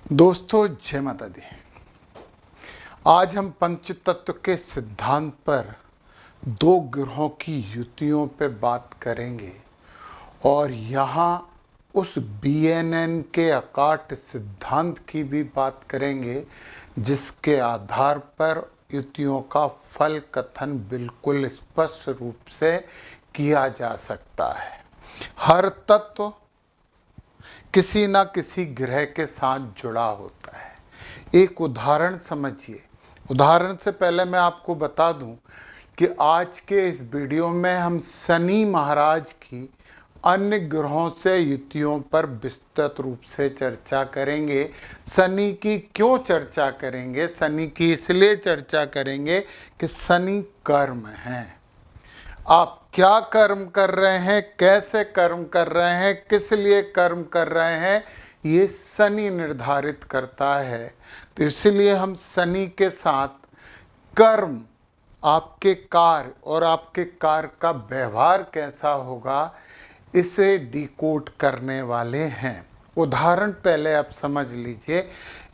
दोस्तों जय माता दी। आज हम पंचतत्व के सिद्धांत पर दो ग्रहों की युतियों पे बात करेंगे और यहाँ उस बीएनएन के अकाट सिद्धांत की भी बात करेंगे जिसके आधार पर युतियों का फल कथन बिल्कुल स्पष्ट रूप से किया जा सकता है। हर तत्व किसी ना किसी ग्रह के साथ जुड़ा होता है। एक उदाहरण समझिए। उदाहरण से पहले मैं आपको बता दूं कि आज के इस वीडियो में हम शनि महाराज की अन्य ग्रहों से युतियों पर विस्तृत रूप से चर्चा करेंगे। शनि की क्यों चर्चा करेंगे? शनि की इसलिए चर्चा करेंगे कि शनि कर्म है। आप क्या कर्म कर रहे हैं, कैसे कर्म कर रहे हैं, किस लिए कर्म कर रहे हैं, ये शनि निर्धारित करता है। तो इसलिए हम शनि के साथ कर्म, आपके कार्य और आपके कार्य का व्यवहार कैसा होगा, इसे डिकोड करने वाले हैं। उदाहरण पहले आप समझ लीजिए।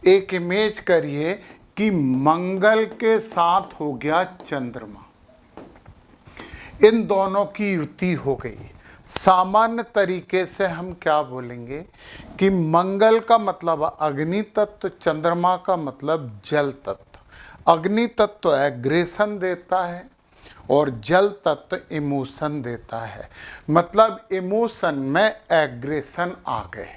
एक इमेज करिए कि मंगल के साथ हो गया चंद्रमा, इन दोनों की युति हो गई। सामान्य तरीके से हम क्या बोलेंगे कि मंगल का मतलब अग्नि तत्व, चंद्रमा का मतलब जल तत्व। अग्नि तत्व एग्रेशन देता है और जल तत्व इमोशन देता है। मतलब इमोशन में एग्रेशन आ गए,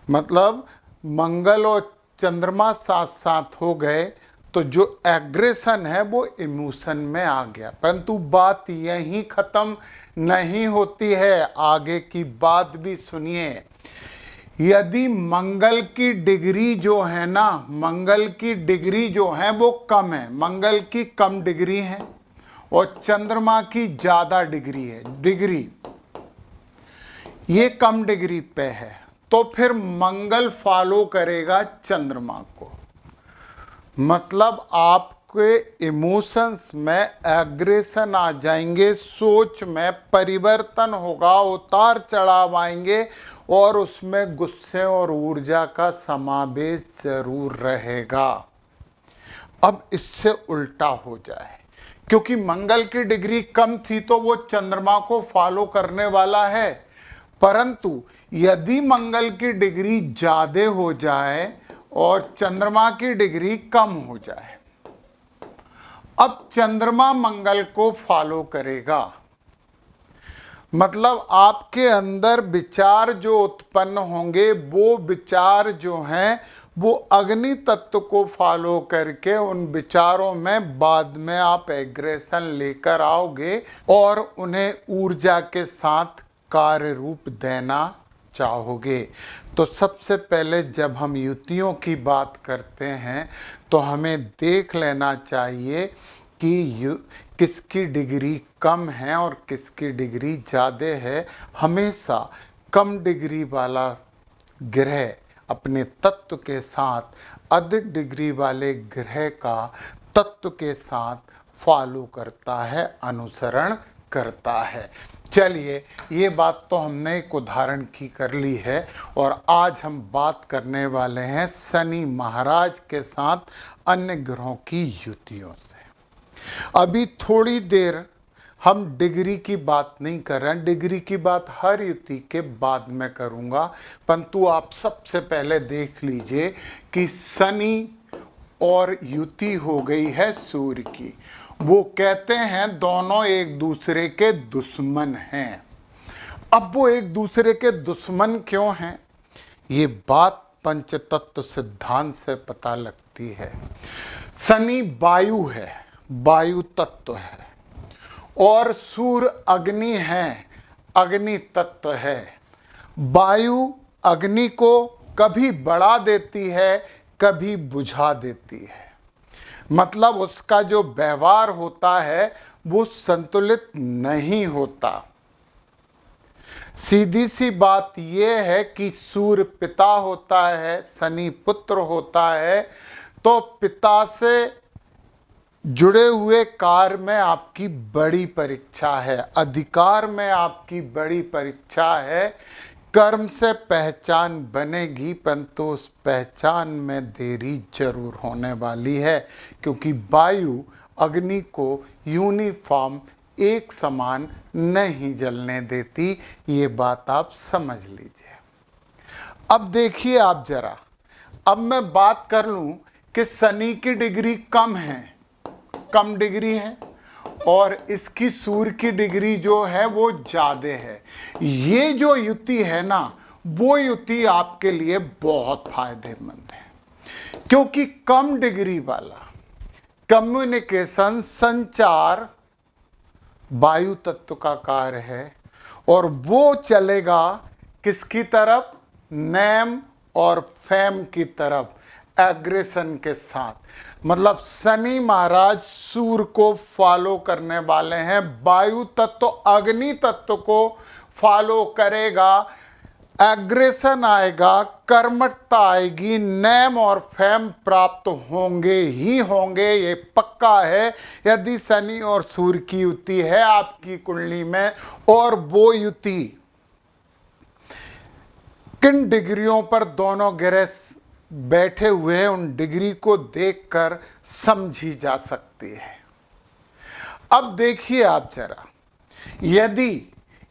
मतलब मंगल और चंद्रमा साथ साथ हो गए तो जो एग्रेशन है वो इमोशन में आ गया। परंतु बात यहीं ख़त्म नहीं होती है, आगे की बात भी सुनिए। यदि मंगल की डिग्री जो है ना, मंगल की डिग्री जो है वो कम है, मंगल की कम डिग्री है और चंद्रमा की ज़्यादा डिग्री है, डिग्री ये कम डिग्री पे है, तो फिर मंगल फॉलो करेगा चंद्रमा को। मतलब आपके इमोशंस में एग्रेशन आ जाएंगे, सोच में परिवर्तन होगा, उतार चढ़ाव आएंगे और उसमें गुस्से और ऊर्जा का समावेश जरूर रहेगा। अब इससे उल्टा हो जाए, क्योंकि मंगल की डिग्री कम थी तो वो चंद्रमा को फॉलो करने वाला है, परंतु यदि मंगल की डिग्री ज़्यादा हो जाए और चंद्रमा की डिग्री कम हो जाए, अब चंद्रमा मंगल को फॉलो करेगा। मतलब आपके अंदर विचार जो उत्पन्न होंगे वो विचार जो हैं वो अग्नि तत्व को फॉलो करके उन विचारों में बाद में आप एग्रेशन लेकर आओगे और उन्हें ऊर्जा के साथ कार्य रूप देना चाहोगे। तो सबसे पहले जब हम युतियों की बात करते हैं तो हमें देख लेना चाहिए कि किसकी डिग्री कम है और किसकी डिग्री ज़्यादा है। हमेशा कम डिग्री वाला ग्रह अपने तत्व के साथ अधिक डिग्री वाले ग्रह का तत्व के साथ फॉलो करता है, अनुसरण करता है। चलिए, ये बात तो हमने एक उदाहरण की कर ली है और आज हम बात करने वाले हैं शनि महाराज के साथ अन्य ग्रहों की युतियों से। अभी थोड़ी देर हम डिग्री की बात नहीं कर रहे हैं, डिग्री की बात हर युति के बाद में करूंगा, परंतु आप सबसे पहले देख लीजिए कि शनि और युति हो गई है सूर्य की। वो कहते हैं दोनों एक दूसरे के दुश्मन हैं। अब वो एक दूसरे के दुश्मन क्यों हैं, ये बात पंचतत्व सिद्धांत से पता लगती है। शनि वायु है, वायु तत्व है, और सूर्य अग्नि है, अग्नि तत्व है। वायु अग्नि को कभी बढ़ा देती है, कभी बुझा देती है। मतलब उसका जो व्यवहार होता है वो संतुलित नहीं होता। सीधी सी बात यह है कि सूर्य पिता होता है, शनि पुत्र होता है, तो पिता से जुड़े हुए कार्य में आपकी बड़ी परीक्षा है, अधिकार में आपकी बड़ी परीक्षा है कर्म से पहचान बनेगी, परंतु उस पहचान में देरी जरूर होने वाली है, क्योंकि वायु अग्नि को यूनिफॉर्म एक समान नहीं जलने देती। ये बात आप समझ लीजिए। अब देखिए आप जरा, अब मैं बात कर लूं कि शनि की डिग्री कम है, कम डिग्री है, और इसकी सूर्य की डिग्री जो है वो ज्यादा है। ये जो युति है ना, वो युति आपके लिए बहुत फायदेमंद है, क्योंकि कम डिग्री वाला कम्युनिकेशन, संचार वायु तत्व का कार्य है, और वो चलेगा किसकी तरफ? नेम और फेम की तरफ, एग्रेशन के साथ। मतलब शनि महाराज सूर्य को फॉलो करने वाले हैं, वायु तत्व अग्नि तत्व को फॉलो करेगा, एग्रेशन आएगा, कर्मठता आएगी, नेम और फेम प्राप्त होंगे ही होंगे, ये पक्का है यदि शनि और सूर्य की युति है आपकी कुंडली में। और वो युति किन डिग्रियों पर दोनों ग्रह बैठे हुए हैं, उन डिग्री को देखकर समझी जा सकती है। अब देखिए आप जरा,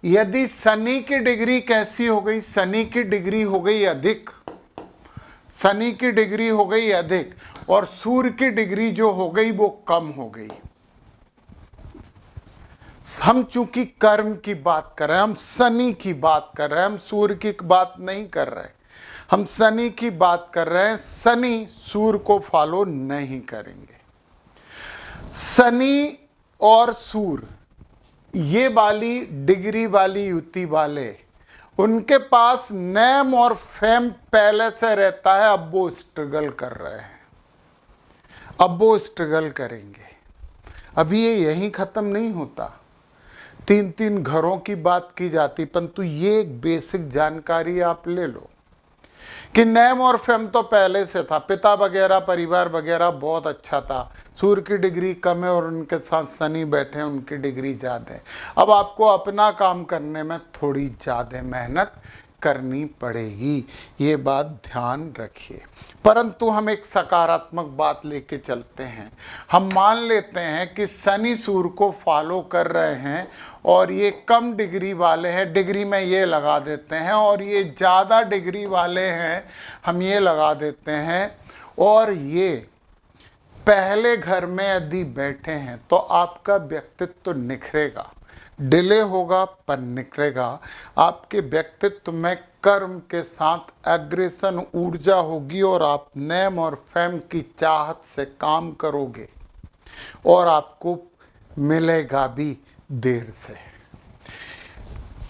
यदि शनि की डिग्री कैसी हो गई? शनि की डिग्री हो गई अधिक, शनि की डिग्री हो गई अधिक, और सूर्य की डिग्री जो हो गई वो कम हो गई। हम चूंकि कर्म की बात कर रहे हैं, हम शनि की बात कर रहे हैं, हम सूर्य की बात नहीं कर रहे, हम शनि की बात कर रहे हैं। शनि सूर्य को फॉलो नहीं करेंगे। शनि और सूर्य ये वाली डिग्री वाली युति वाले, उनके पास नेम और फेम पहले से रहता है, अब वो स्ट्रगल कर रहे हैं, अब वो स्ट्रगल करेंगे। अभी ये यहीं खत्म नहीं होता, 3-3 घरों की बात की जाती, परंतु ये एक बेसिक जानकारी आप ले लो कि नेम और फेम तो पहले से था, पिता वगैरह परिवार वगैरह बहुत अच्छा था। सूर्य की डिग्री कम है और उनके साथ शनि बैठे हैं, उनकी डिग्री ज़्यादा है। अब आपको अपना काम करने में थोड़ी ज़्यादा मेहनत करनी पड़ेगी, ये बात ध्यान रखिए। परंतु हम एक सकारात्मक बात लेके चलते हैं। हम मान लेते हैं कि शनि सूर्य को फॉलो कर रहे हैं और ये कम डिग्री वाले हैं, डिग्री में ये लगा देते हैं, और ये ज़्यादा डिग्री वाले हैं, हम ये लगा देते हैं। और ये पहले घर में यदि बैठे हैं तो आपका व्यक्तित्व तो निखरेगा, डिले होगा पर निखरेगा। आपके व्यक्तित्व में कर्म के साथ एग्रेशन ऊर्जा होगी, और आप नेम और फेम की चाहत से काम करोगे, और आपको मिलेगा भी देर से।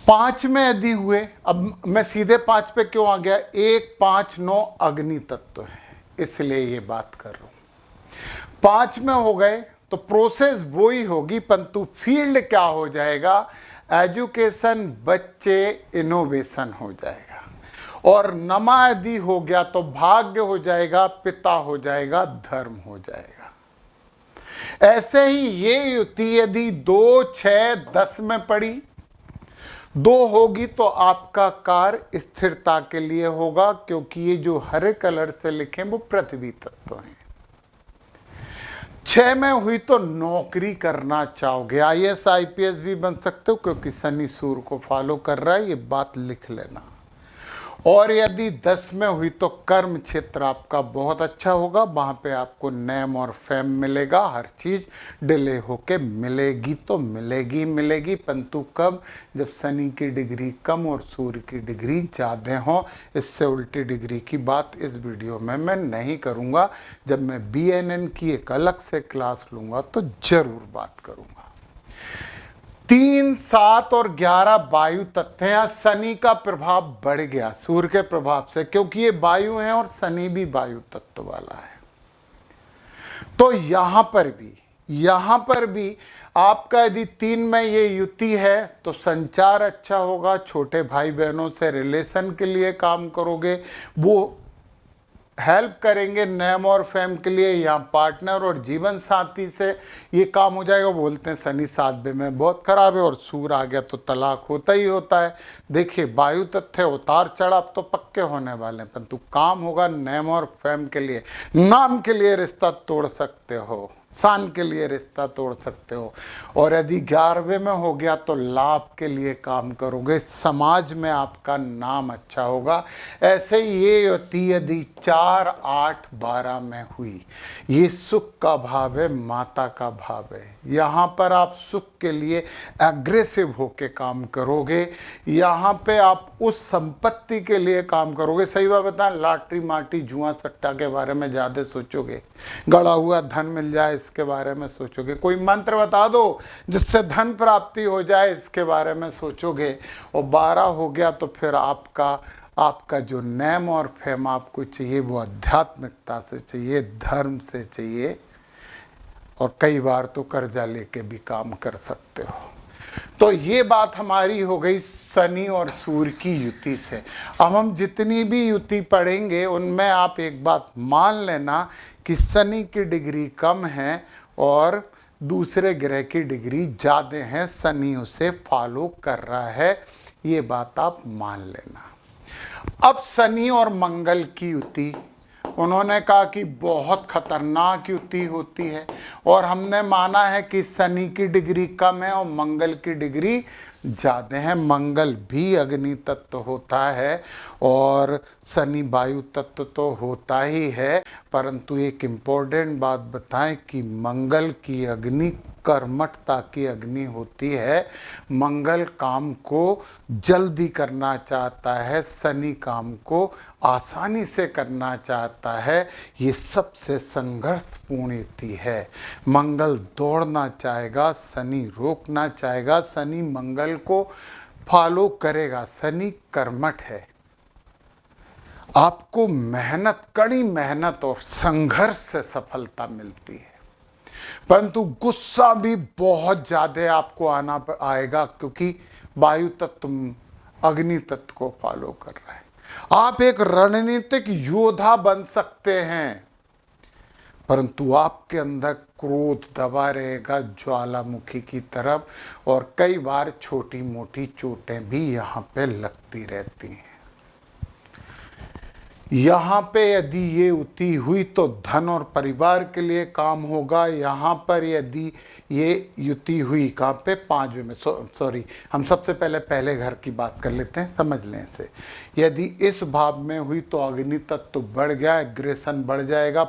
5 में यदि हुए, अब मैं सीधे 5 पे क्यों आ गया? 1, 5, 9 अग्नि तत्व है, इसलिए ये बात कर रहा हूं। 5 में हो गए तो प्रोसेस वो ही होगी, परंतु फील्ड क्या हो जाएगा? एजुकेशन, बच्चे, इनोवेशन हो जाएगा। और नमा यदि हो गया तो भाग्य हो जाएगा, पिता हो जाएगा, धर्म हो जाएगा। ऐसे ही ये युति यदि 2, 6, 10 में पड़ी, 2 होगी तो आपका कार्य स्थिरता के लिए होगा, क्योंकि ये जो हरे कलर से लिखे वो पृथ्वी तत्व है। 6 में हुई तो नौकरी करना चाहोगे, IAS IPS भी बन सकते हो, क्योंकि शनि सूर्य को फॉलो कर रहा है, ये बात लिख लेना। और यदि 10 में हुई तो कर्म क्षेत्र आपका बहुत अच्छा होगा, वहाँ पे आपको नेम और फेम मिलेगा, हर चीज़ डिले होके मिलेगी तो मिलेगी, परंतु कब? जब शनि की डिग्री कम और सूर्य की डिग्री ज़्यादा हो। इससे उल्टी डिग्री की बात इस वीडियो में मैं नहीं करूँगा, जब मैं BNN की एक अलग से क्लास लूँगा तो ज़रूर बात करूँगा। 3, 7 और 11 वायु तत्व हैं। शनि का प्रभाव बढ़ गया सूर्य के प्रभाव से, क्योंकि ये वायु है और शनि भी वायु तत्व वाला है। तो यहां पर भी आपका यदि 3 में ये युति है तो संचार अच्छा होगा, छोटे भाई बहनों से रिलेशन के लिए काम करोगे, वो हेल्प करेंगे नेम और फेम के लिए, यहाँ पार्टनर और जीवन साथी से ये काम हो जाएगा। बोलते हैं शनि 7वें में बहुत खराब है और सूर्य आ गया तो तलाक होता ही होता है। देखिए वायु तत्व उतार चढ़ाव तो पक्के होने वाले हैं, परंतु काम होगा नेम और फेम के लिए, नाम के लिए रिश्ता तोड़ सकते हो, शान के लिए रिश्ता तोड़ सकते हो। और यदि 11वें में हो गया तो लाभ के लिए काम करोगे, समाज में आपका नाम अच्छा होगा। ऐसे ही ये युति यदि 4, 8, 12 में हुई, ये सुख का भाव है, माता का भाव है। यहाँ पर आप सुख के लिए एग्रेसिव होके काम करोगे, यहाँ पे आप उस संपत्ति के लिए काम करोगे। सही बात बताएं, लॉटरी माटी जुआ सट्टा के बारे में ज़्यादा सोचोगे, गड़ा हुआ धन मिल जाए इसके बारे में सोचोगे, कोई मंत्र बता दो जिससे धन प्राप्ति हो जाए इसके बारे में सोचोगे। और 12 हो गया तो फिर आपका जो नेम और फेम आपको चाहिए वो आध्यात्मिकता से चाहिए, धर्म से चाहिए, और कई बार तो कर्जा लेके भी काम कर सकते हो। तो ये बात हमारी हो गई शनि और सूर्य की युति से। अब हम जितनी भी युति पढ़ेंगे उनमें आप एक बात मान लेना कि शनि की डिग्री कम है और दूसरे ग्रह की डिग्री ज़्यादा है, शनि उसे फॉलो कर रहा है, ये बात आप मान लेना। अब शनि और मंगल की युति, उन्होंने कहा कि बहुत खतरनाक युति होती है, और हमने माना है कि शनि की डिग्री कम है और मंगल की डिग्री ज़्यादा है। मंगल भी अग्नि तत्व होता है और शनि वायु तत्व तो होता ही है, परंतु एक इम्पोर्टेंट बात बताएं कि मंगल की अग्नि कर्मठता की अग्नि होती है। मंगल काम को जल्दी करना चाहता है, शनि काम को आसानी से करना चाहता है। ये सबसे संघर्षपूर्ण युति है। मंगल दौड़ना चाहेगा, शनि रोकना चाहेगा, शनि मंगल को फॉलो करेगा। शनि कर्मठ है, आपको मेहनत, कड़ी मेहनत और संघर्ष से सफलता मिलती है, परंतु गुस्सा भी बहुत ज्यादा आपको आएगा, क्योंकि वायु तत्व अग्नि तत्व को फॉलो कर रहा है। आप एक रणनीतिक योद्धा बन सकते हैं, परंतु आपके अंदर क्रोध दबा रहेगा ज्वालामुखी की तरफ, और कई बार छोटी मोटी चोटें भी यहाँ पे लगती रहती हैं। यहाँ पे यदि ये युति हुई तो धन और परिवार के लिए काम होगा। यहाँ पर यदि ये युति हुई कहाँ पे, 5वें में, सॉरी हम सबसे पहले घर की बात कर लेते हैं, समझ लें इसे। यदि इस भाव में हुई तो अग्नि तत्व तो बढ़ गया, एग्रेशन बढ़ जाएगा।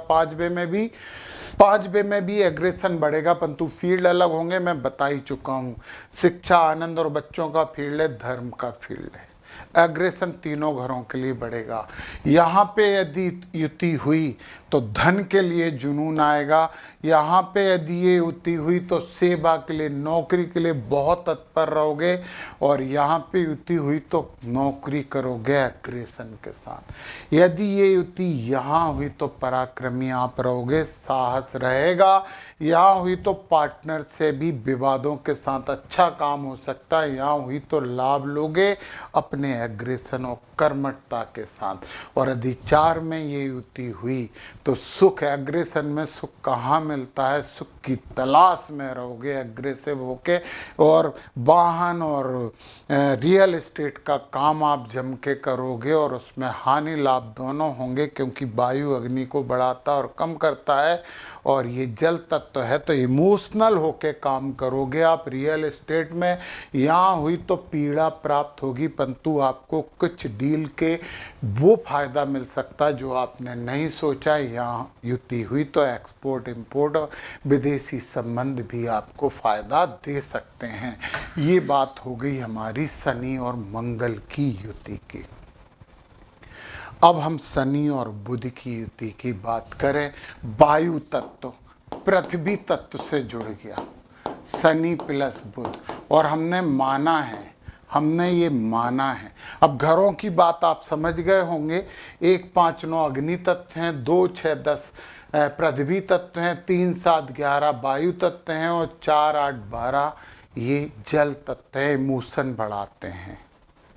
5वें में भी एग्रेशन बढ़ेगा, परंतु फील्ड अलग होंगे, मैं बता ही चुका हूँ। शिक्षा, आनंद और बच्चों का फील्ड है, धर्म का फील्ड है। एग्रेशन तीनों घरों के लिए बढ़ेगा। यहाँ पे यदि युति हुई तो धन के लिए जुनून आएगा। यहाँ पे यदि ये युति हुई तो सेवा के लिए, नौकरी के लिए बहुत तत्पर रहोगे, और यहाँ पे युति हुई तो नौकरी करोगे एग्रेशन के साथ। यदि ये युति यहाँ हुई तो पराक्रमी आप रहोगे, साहस रहेगा। यहाँ हुई तो पार्टनर से भी विवादों के साथ अच्छा काम हो सकता है। यहाँ हुई तो लाभ लोगे अपने एग्रेशन और कर्मठता के साथ। और यदि 4 में ये युति हुई तो सुख, एग्रेशन में सुख कहाँ मिलता है, सुख की तलाश में रहोगे एग्रेसिव होके, और वाहन और रियल एस्टेट का काम आप जम के करोगे, और उसमें हानि लाभ दोनों होंगे, क्योंकि वायु अग्नि को बढ़ाता और कम करता है, और ये जल तत्व है तो इमोशनल होके काम करोगे आप रियल एस्टेट में। यहाँ हुई तो पीड़ा प्राप्त होगी, परंतु आपको कुछ डील के वो फायदा मिल सकता है जो आपने नहीं सोचा। यहाँ युति हुई तो एक्सपोर्ट इंपोर्ट और विदेशी संबंध भी आपको फायदा दे सकते हैं। ये बात हो गई हमारी शनि और मंगल की युति की। अब हम शनि और बुध की युति की बात करें। वायु तत्व पृथ्वी तत्व से जुड़ गया, शनि प्लस बुध, और हमने ये माना है। अब घरों की बात आप समझ गए होंगे। 1, 5, 9 अग्नि तत्व हैं, 2, 6, 10 पृथ्वी तत्व हैं, 3, 7, 11 वायु तत्व हैं, और 4, 8, 12 ये जल तत्व है, इमोशन बढ़ाते हैं।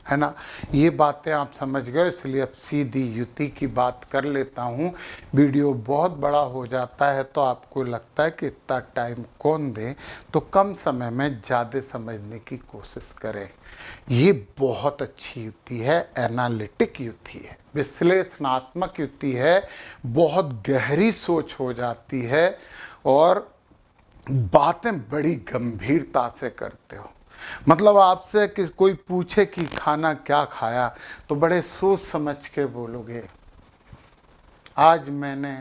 है ना। ये बातें आप समझ गए, इसलिए अब सीधी युति की बात कर लेता हूँ। वीडियो बहुत बड़ा हो जाता है तो आपको लगता है कि इतना टाइम कौन दे, तो कम समय में ज़्यादा समझने की कोशिश करें। ये बहुत अच्छी युति है, एनालिटिक युति है, विश्लेषणात्मक युति है, बहुत गहरी सोच हो जाती है और बातें बड़ी गंभीरता से करते हो। मतलब आपसे कि कोई पूछे कि खाना क्या खाया तो बड़े सोच समझ के बोलोगे, आज मैंने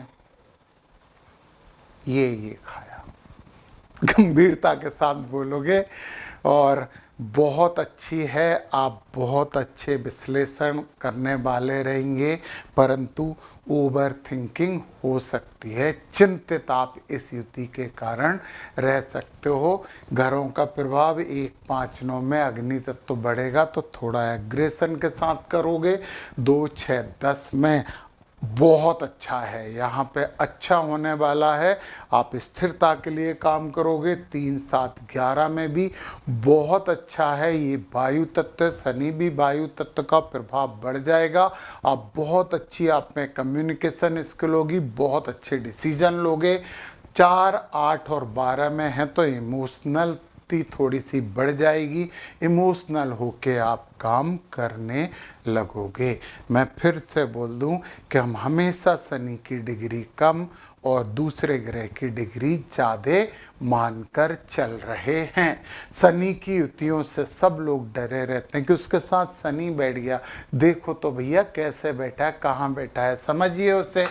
ये खाया, गंभीरता के साथ बोलोगे और बहुत अच्छी है। आप बहुत अच्छे विश्लेषण करने वाले रहेंगे, परंतु ओवर थिंकिंग हो सकती है। चिंतित आप इस युति के कारण रह सकते हो। घरों का प्रभाव 1, 5, 9 में अग्नि तत्व बढ़ेगा तो थोड़ा एग्रेशन के साथ करोगे। 2, 6, 10 में बहुत अच्छा है, यहाँ पे अच्छा होने वाला है। आप स्थिरता के लिए काम करोगे। 3, 7, 11 में भी बहुत अच्छा है। ये वायु तत्व, शनि भी वायु तत्व का प्रभाव बढ़ जाएगा। आप बहुत अच्छी, आप में कम्युनिकेशन स्किल होगी, बहुत अच्छे डिसीजन लोगे। 4, 8 और 12 में है तो इमोशनल थोड़ी सी बढ़ जाएगी। इमोशनल होके आप काम करने लगोगे। मैं फिर से बोल दूं कि हम हमेशा शनि की डिग्री कम और दूसरे ग्रह की डिग्री ज़्यादा मानकर चल रहे हैं। शनि की युतियों से सब लोग डरे रहते हैं कि उसके साथ शनि बैठ गया। देखो तो भैया कैसे बैठा है, कहाँ बैठा है, समझिए उसे।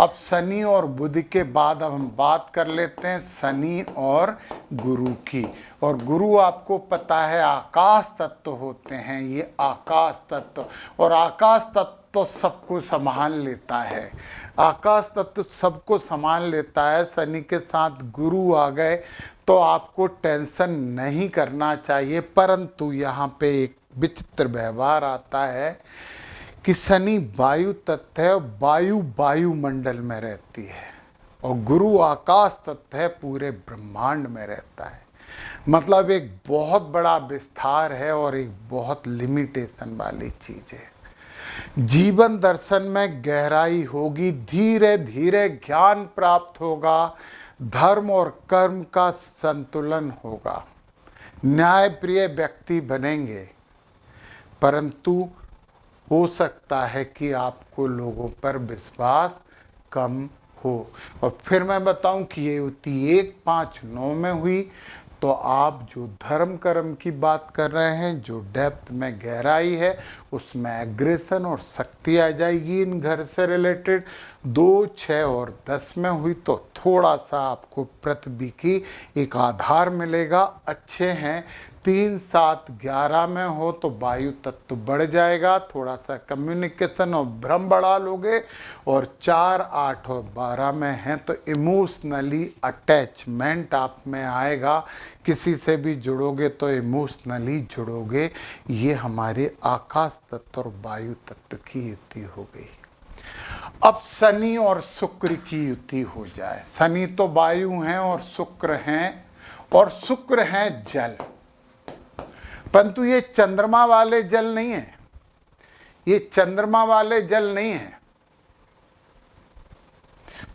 अब शनि और बुध के बाद अब हम बात कर लेते हैं शनि और गुरु की। और गुरु आपको पता है आकाश तत्व होते हैं, ये आकाश तत्व, और आकाश तत्व तो सबको संभाल लेता है। आकाश तत्व सबको संभाल लेता है। शनि के साथ गुरु आ गए तो आपको टेंशन नहीं करना चाहिए, परंतु यहाँ पे एक विचित्र व्यवहार आता है कि शनि वायु तत्व है, वायु वायुमंडल में रहती है और गुरु आकाश तत्व है, पूरे ब्रह्मांड में रहता है। मतलब एक बहुत बड़ा विस्तार है और एक बहुत लिमिटेशन वाली चीज है। जीवन दर्शन में गहराई होगी, धीरे धीरे ज्ञान प्राप्त होगा, धर्म और कर्म का संतुलन होगा, न्यायप्रिय व्यक्ति बनेंगे, परंतु हो सकता है कि आपको लोगों पर विश्वास कम हो। और फिर मैं बताऊं कि ये युति 1, 5, 9 में हुई तो आप जो धर्म कर्म की बात कर रहे हैं, जो डेप्थ में गहराई है, उसमें एग्रेशन और शक्ति आ जाएगी इन घर से रिलेटेड। 2, 6 और 10 में हुई तो थोड़ा सा आपको पृथ्वी की एक आधार मिलेगा, अच्छे हैं। 3, 7, 11 में हो तो वायु तत्व बढ़ जाएगा, थोड़ा सा कम्युनिकेशन और भ्रम बढ़ा लोगे। और 4, 8 और 12 में है तो इमोशनली अटैचमेंट आप में आएगा, किसी से भी जुड़ोगे तो इमोशनली जुड़ोगे। ये हमारे आकाश तत्व और वायु तत्व की युति हो गई। अब शनि और शुक्र की युति हो जाए। शनि तो वायु हैं और शुक्र हैं, और शुक्र हैं जल, परंतु ये चंद्रमा वाले जल नहीं है, ये चंद्रमा वाले जल नहीं है।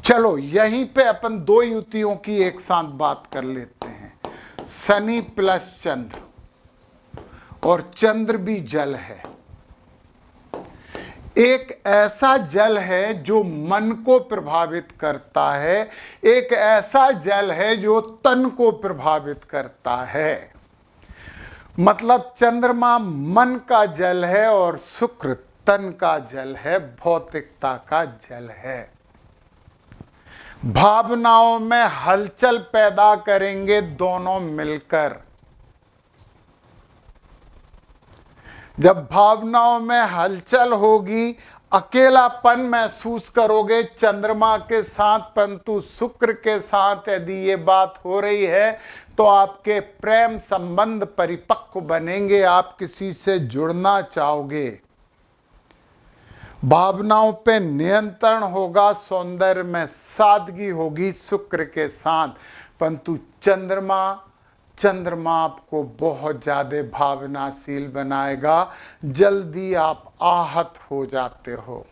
चलो यहीं पे अपन 2 युतियों की एक साथ बात कर लेते हैं। शनि प्लस चंद्र, और चंद्र भी जल है। एक ऐसा जल है जो मन को प्रभावित करता है, एक ऐसा जल है जो तन को प्रभावित करता है। मतलब चंद्रमा मन का जल है और शुक्र तन का जल है, भौतिकता का जल है। भावनाओं में हलचल पैदा करेंगे दोनों मिलकर। जब भावनाओं में हलचल होगी, अकेलापन महसूस करोगे चंद्रमा के साथ, परंतु शुक्र के साथ यदि ये बात हो रही है तो आपके प्रेम संबंध परिपक्व बनेंगे, आप किसी से जुड़ना चाहोगे। भावनाओं पे नियंत्रण होगा, सौंदर्य में सादगी होगी शुक्र के साथ, परंतु चंद्रमा चंद्रमा आपको बहुत ज्यादा भावनाशील बनाएगा, जल्दी आप आहत हो जाते हो।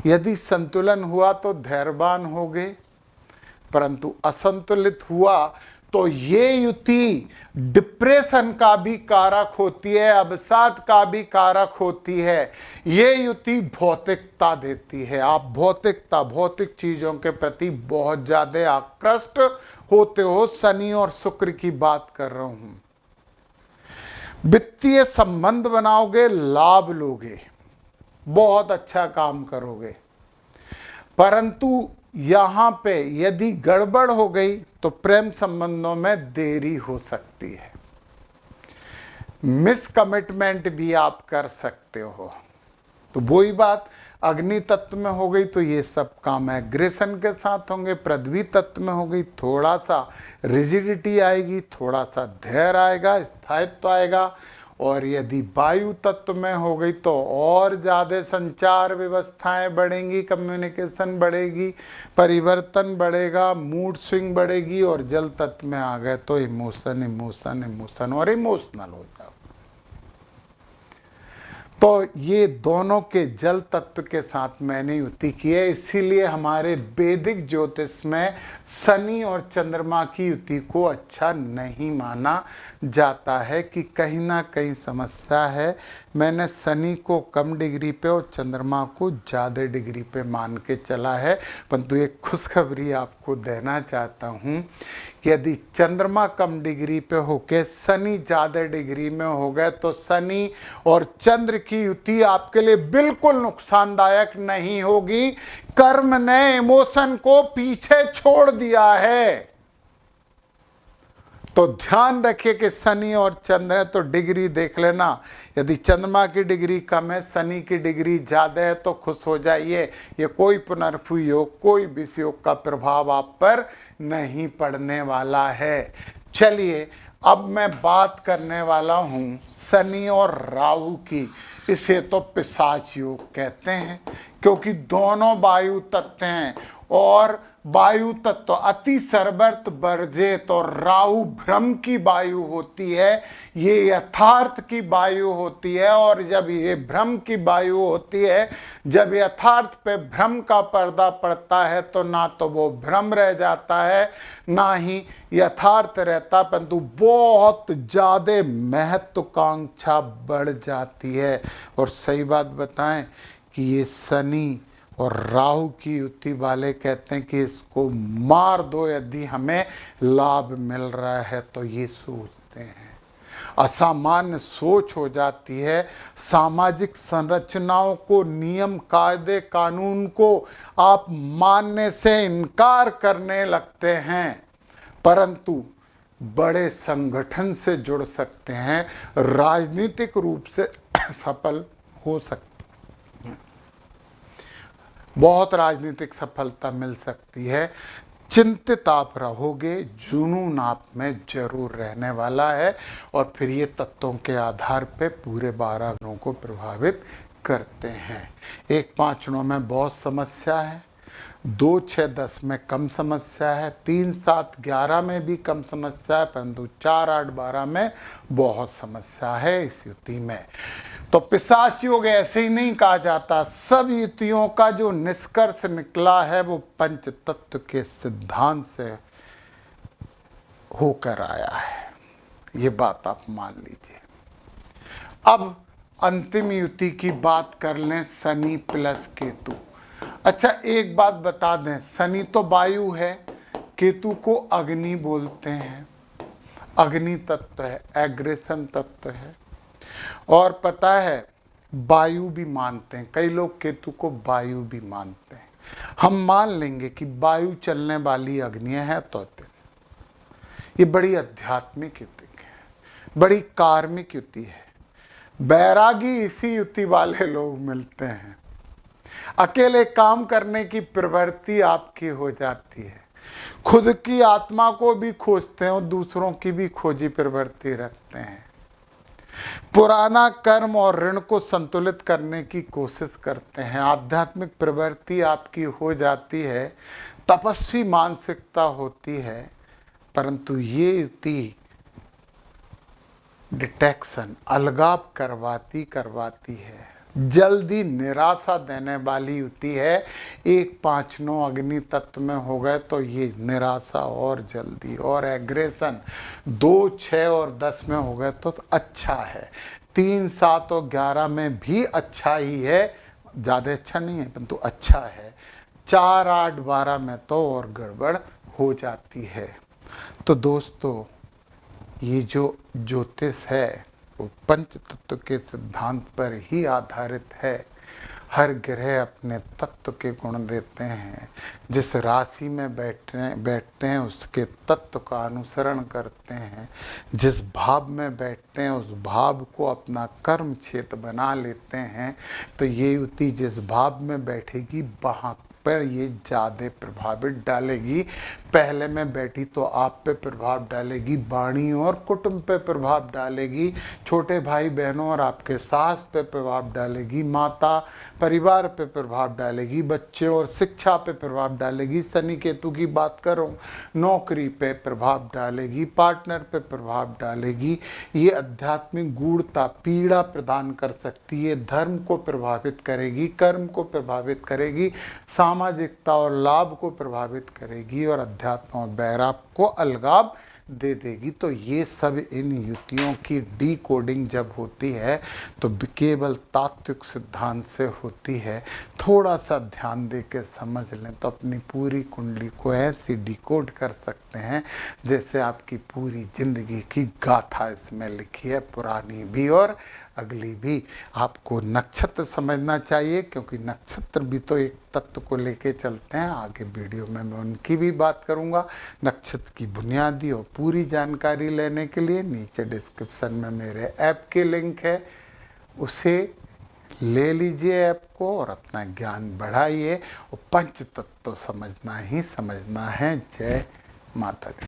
यदि संतुलन हुआ तो धैर्यवान होगे, परंतु असंतुलित हुआ तो ये युति डिप्रेशन का भी कारक होती है, अवसाद का भी कारक होती है। ये युति भौतिकता देती है। आप भौतिकता, भौतिक चीजों के प्रति बहुत ज्यादा आकृष्ट होते हो। शनि और शुक्र की बात कर रहा हूं। वित्तीय संबंध बनाओगे, लाभ लोगे, बहुत अच्छा काम करोगे, परंतु यहां पे यदि गड़बड़ हो गई तो प्रेम संबंधों में देरी हो सकती है, मिस कमिटमेंट भी आप कर सकते हो। तो वही बात अग्नि तत्व में हो गई तो ये सब काम एग्रेशन के साथ होंगे। पृथ्वी तत्व में हो गई थोड़ा सा रिजिडिटी आएगी, थोड़ा सा धैर्य आएगा, स्थायित्व आएगा। और यदि वायु तत्व में हो गई तो और ज़्यादा संचार व्यवस्थाएं बढ़ेंगी, कम्युनिकेशन बढ़ेगी, परिवर्तन बढ़ेगा, मूड स्विंग बढ़ेगी। और जल तत्व में आ गए तो इमोशन इमोशन इमोशन और इमोशनल हो जाओ। तो ये दोनों के जल तत्व के साथ मैंने युति की है। इसीलिए हमारे वैदिक ज्योतिष में शनि और चंद्रमा की युति को अच्छा नहीं माना जाता है कि कहीं ना कहीं समस्या है। मैंने शनि को कम डिग्री पे और चंद्रमा को ज़्यादा डिग्री पे मान के चला है। परंतु एक खुशखबरी आपको देना चाहता हूँ कि यदि चंद्रमा कम डिग्री पे होके शनि ज़्यादा डिग्री में हो गए तो शनि और चंद्र की युति आपके लिए बिल्कुल नुकसानदायक नहीं होगी। कर्म ने इमोशन को पीछे छोड़ दिया है। तो ध्यान रखिए कि शनि और चंद्र है तो डिग्री देख लेना। यदि चंद्रमा की डिग्री कम है, शनि की डिग्री ज़्यादा है तो खुश हो जाइए। ये कोई पुनर्भु योग, कोई विष योग का प्रभाव आप पर नहीं पड़ने वाला है। चलिए अब मैं बात करने वाला हूँ शनि और राहु की। इसे तो पिशाच योग कहते हैं क्योंकि दोनों वायु तत्व हैं। और वायु तत्व अति सर्वर्त वर्जित और राहु भ्रम की वायु होती है, ये यथार्थ की वायु होती है। और जब ये भ्रम की वायु होती है, जब यथार्थ पे भ्रम का पर्दा पड़ता है तो ना तो वो भ्रम रह जाता है ना ही यथार्थ रहता, परंतु बहुत ज़्यादा महत्वाकांक्षा बढ़ जाती है। और सही बात बताएं कि ये शनि और राहु की युति वाले कहते हैं कि इसको मार दो यदि हमें लाभ मिल रहा है। तो ये सोचते हैं, असामान्य सोच हो जाती है। सामाजिक संरचनाओं को, नियम कायदे कानून को आप मानने से इनकार करने लगते हैं, परंतु बड़े संगठन से जुड़ सकते हैं, राजनीतिक रूप से सफल हो सकते हैं, बहुत राजनीतिक सफलता मिल सकती है। चिंतित आप रहोगे, जुनून आप में जरूर रहने वाला है। और फिर ये तत्वों के आधार पे पूरे 12 ग्रहों को प्रभावित करते हैं। 1, 5, 9 में बहुत समस्या है, 2, 6, 10 में कम समस्या है, 3, 7, 11 में भी कम समस्या है, परंतु 4, 8, 12 में बहुत समस्या है इस युति में। तो पिशाच योग ऐसे ही नहीं कहा जाता। सब युतियों का जो निष्कर्ष निकला है वो पंच तत्व के सिद्धांत से होकर आया है, ये बात आप मान लीजिए। अब अंतिम युति की बात कर लें, शनि प्लस केतु। अच्छा एक बात बता दें, शनि तो वायु है, केतु को अग्नि बोलते हैं, अग्नि तत्व है, एग्रेशन तत्व है। और पता है वायु भी मानते हैं, कई लोग केतु को वायु भी मानते हैं। हम मान लेंगे कि वायु चलने वाली अग्नि है तो ये बड़ी आध्यात्मिक युति है, बड़ी कार्मिक युति है। बैरागी इसी युति वाले लोग मिलते हैं। अकेले काम करने की प्रवृत्ति आपकी हो जाती है, खुद की आत्मा को भी खोजते हैं और दूसरों की भी खोजी प्रवृत्ति रखते हैं। पुराना कर्म और ऋण को संतुलित करने की कोशिश करते हैं। आध्यात्मिक प्रवृत्ति आपकी हो जाती है, तपस्वी मानसिकता होती है, परंतु ये युति डिटेक्शन अलगाव करवाती है, जल्दी निराशा देने वाली युति है। 1, 5, 9 अग्नि तत्व में हो गए तो ये निराशा और जल्दी, और एग्रेशन 2, 6 और 10 में हो गए तो अच्छा है। 3, 7 और 11 में भी अच्छा ही है, ज़्यादा अच्छा नहीं है परंतु अच्छा है। 4, 8, 12 में तो और गड़बड़ हो जाती है। तो दोस्तों, ये जो ज्योतिष है वो पंच तत्व के सिद्धांत पर ही आधारित है। हर ग्रह अपने तत्व के गुण देते हैं, जिस राशि में बैठते हैं उसके तत्व का अनुसरण करते हैं, जिस भाव में बैठते हैं उस भाव को अपना कर्म क्षेत्र बना लेते हैं। तो ये युति जिस भाव में बैठेगी वहाँ पर ये ज़्यादा प्रभावित डालेगी। पहले में बैठी तो आप पे प्रभाव डालेगी, वाणी और कुटुंब पे प्रभाव डालेगी, छोटे भाई बहनों और आपके सास पे प्रभाव डालेगी, माता परिवार पे प्रभाव डालेगी, बच्चे और शिक्षा पे प्रभाव डालेगी, शनि केतु की बात करूं, नौकरी पे प्रभाव डालेगी, पार्टनर पे प्रभाव डालेगी। ये आध्यात्मिक गूढ़ता पीड़ा प्रदान कर सकती है, धर्म को प्रभावित करेगी, कर्म को प्रभावित करेगी, सामाजिकता और लाभ को प्रभावित करेगी, और अध्यात्म और वैराग को अलगाव दे देगी। तो ये सब इन युतियों की डीकोडिंग जब होती है तो केवल तात्विक सिद्धांत से होती है। थोड़ा सा ध्यान दे के समझ लें तो अपनी पूरी कुंडली को ऐसे डिकोड कर सकते हैं जैसे आपकी पूरी जिंदगी की गाथा इसमें लिखी है, पुरानी भी और अगली भी। आपको नक्षत्र समझना चाहिए क्योंकि नक्षत्र भी तो एक तत्व को लेके चलते हैं। आगे वीडियो में मैं उनकी भी बात करूंगा। नक्षत्र की बुनियादी और पूरी जानकारी लेने के लिए नीचे डिस्क्रिप्शन में मेरे ऐप के लिंक है, उसे ले लीजिए ऐप को और अपना ज्ञान बढ़ाइए। और पंच तत्व समझना ही समझना है। जय माता दी।